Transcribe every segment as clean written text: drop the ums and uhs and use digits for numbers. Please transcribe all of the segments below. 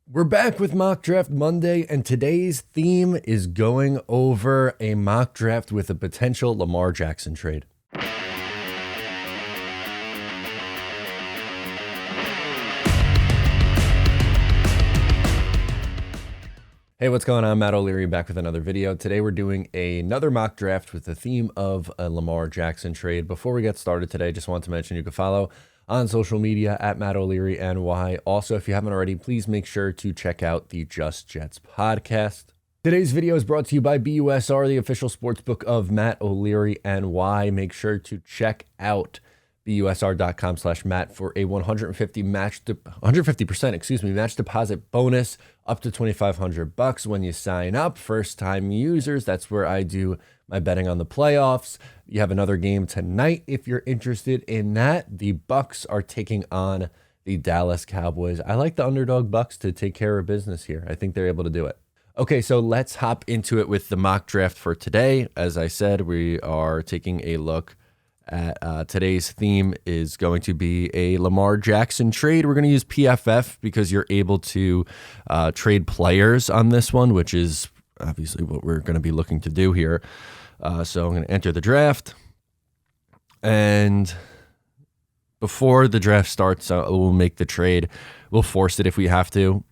We're back with Mock Draft Monday, and today's theme is going over a mock draft with a potential Lamar Jackson trade. Hey, what's going on? Matt O'Leary back with another video. Today we're doing another mock draft with the theme of a Lamar Jackson trade. Before we get started today, just want to mention you can follow on social media at Matt O'Leary NY. Also, if you haven't already, please make sure to check out the Just Jets podcast. Today's video is brought to you by BUSR, the official sportsbook of Matt O'Leary NY. Make sure to check out busr.com/Matt for a 150% match deposit bonus up to $2,500 when you sign up. First time users, that's where I do my betting on the playoffs. You have another game tonight if you're interested in that. The Bucks are taking on the Dallas Cowboys. I like the underdog Bucks to take care of business here. I think they're able to do it. Okay, so let's hop into it with the mock draft for today. As I said, we are taking a look at today's theme is going to be a Lamar Jackson trade. We're going to use PFF because you're able to trade players on this one, which is obviously what we're going to be looking to do here. So I'm going to enter the draft. And before the draft starts, we'll make the trade. We'll force it if we have to.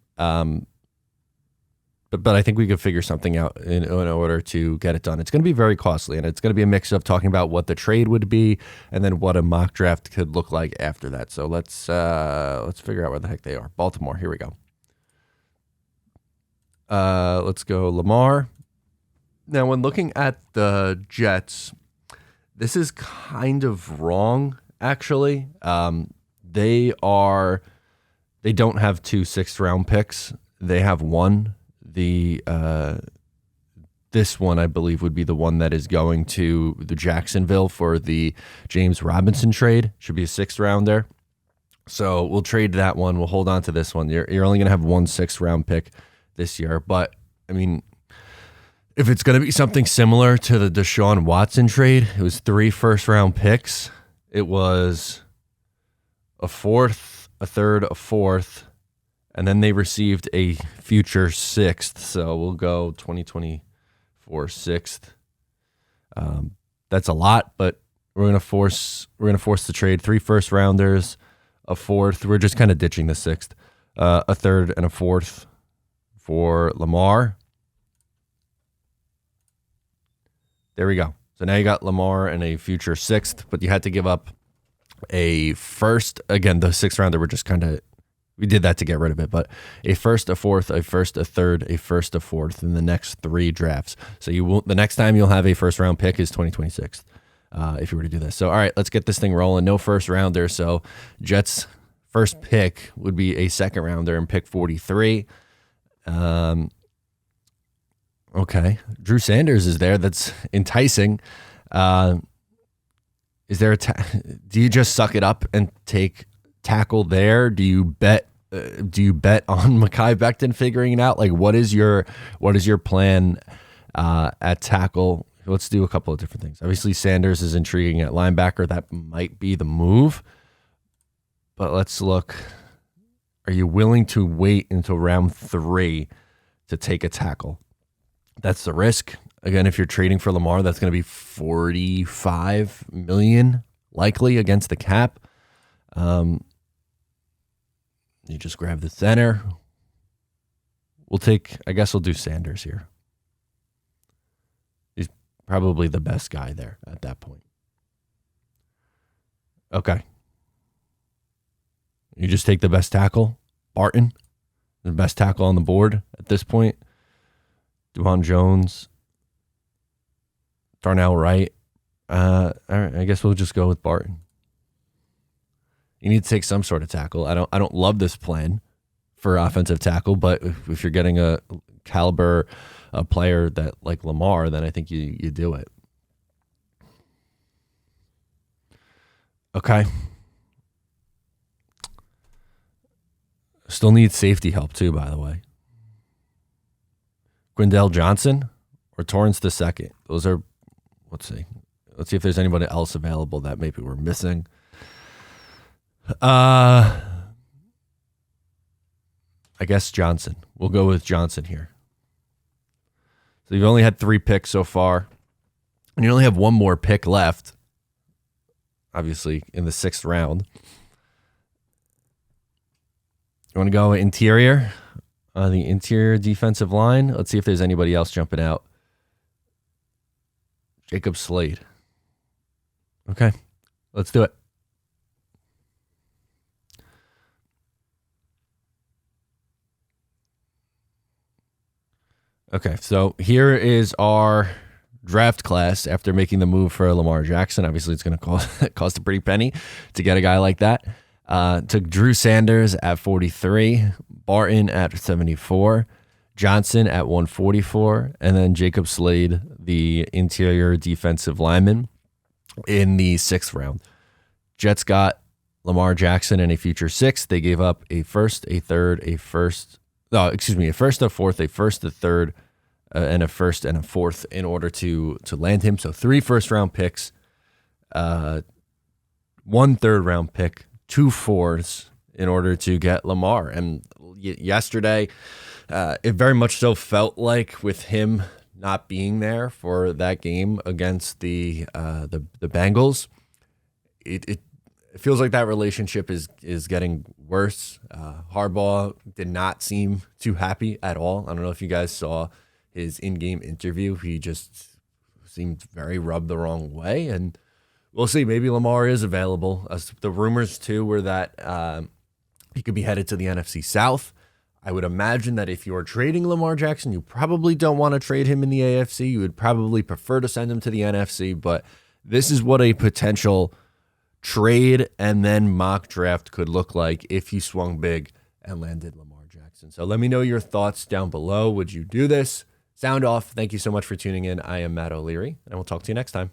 But I think we could figure something out in order to get it done. It's going to be very costly, and it's going to be a mix of talking about what the trade would be and then what a mock draft could look like after that. So let's figure out where the heck they are. Baltimore, here we go. Let's go Lamar. Now, when looking at the Jets, this is kind of wrong, actually. They don't have 2 6th-round picks. They have one. This one, I believe, would be the one that is going to the Jacksonville for the James Robinson trade. Should be a 6th rounder. So we'll trade that one. We'll hold on to this one. You're only going to have 1 6th-round pick this year. But, I mean, if it's going to be something similar to the Deshaun Watson trade, it was 3 first-round picks. It was a 4th, a 3rd, a 4th. And then they received a future 6th, so we'll go 2024 6th. That's a lot, but we're gonna force the trade. 3 first-rounders, a 4th. We're just kind of ditching the 6th, a 3rd and a 4th for Lamar. There we go. So now you got Lamar and a future 6th, but you had to give up a 1st. Again, the 6th-rounder were just kind of. We did that to get rid of it, but a 1st, a 4th, a 1st, a 3rd, a 1st, a 4th in the next 3 drafts. So the next time you'll have a 1st-round pick is 2026 if you were to do this. So, all right, let's get this thing rolling. No 1st-rounder, so Jets' first pick would be a 2nd-rounder and pick 43. Okay, Drew Sanders is there. That's enticing. Is there do you just suck it up and take tackle there? Do you bet on Mekhi Becton figuring it out? Like, what is your plan at tackle? Let's do a couple of different things. Obviously, Sanders is intriguing at linebacker. That might be the move. But let's look. Are you willing to wait until round 3 to take a tackle? That's the risk. Again, if you're trading for Lamar, that's going to be $45 million likely against the cap. You just grab the center. I guess we'll do Sanders here. He's probably the best guy there at that point. Okay. You just take the best tackle, Barton, the best tackle on the board at this point. Devon Jones, Darnell Wright. All right, I guess we'll just go with Barton. You need to take some sort of tackle. I don't love this plan for offensive tackle, but if you're getting a caliber player that like Lamar, then I think you do it. Okay. Still need safety help too, by the way. Gwendell Johnson or Torrance II. Those are, let's see. Let's see if there's anybody else available that maybe we're missing. I guess Johnson. We'll go with Johnson here. So you've only had 3 picks so far, and you only have 1 more pick left, obviously, in the 6th round. You want to go interior? The interior defensive line. Let's see if there's anybody else jumping out. Jacob Slade. Okay, let's do it. Okay, so here is our draft class after making the move for Lamar Jackson. Obviously, it's going to cost a pretty penny to get a guy like that. Took Drew Sanders at 43, Barton at 74, Johnson at 144, and then Jacob Slade, the interior defensive lineman, in the 6th round. Jets got Lamar Jackson in a future 6th. They gave up a first, a third, a first, a first, a fourth, a first, a third, and a first and a fourth in order to land him. So 3 first-round picks, 1 third-round pick, 2 fourths in order to get Lamar. And yesterday, it very much so felt like with him not being there for that game against the Bengals, it feels like that relationship is getting worse. Harbaugh did not seem too happy at all. I don't know if you guys saw his in-game interview. He just seemed very rubbed the wrong way, and we'll see. Maybe Lamar is available. The rumors, too, were that he could be headed to the NFC South. I would imagine that if you are trading Lamar Jackson, you probably don't want to trade him in the AFC. You would probably prefer to send him to the NFC, but this is what a potential trade and then mock draft could look like if you swung big and landed Lamar Jackson. So let me know your thoughts down below. Would you do this? Sound off. Thank you so much for tuning in. I am Matt O'Leary, and we'll talk to you next time.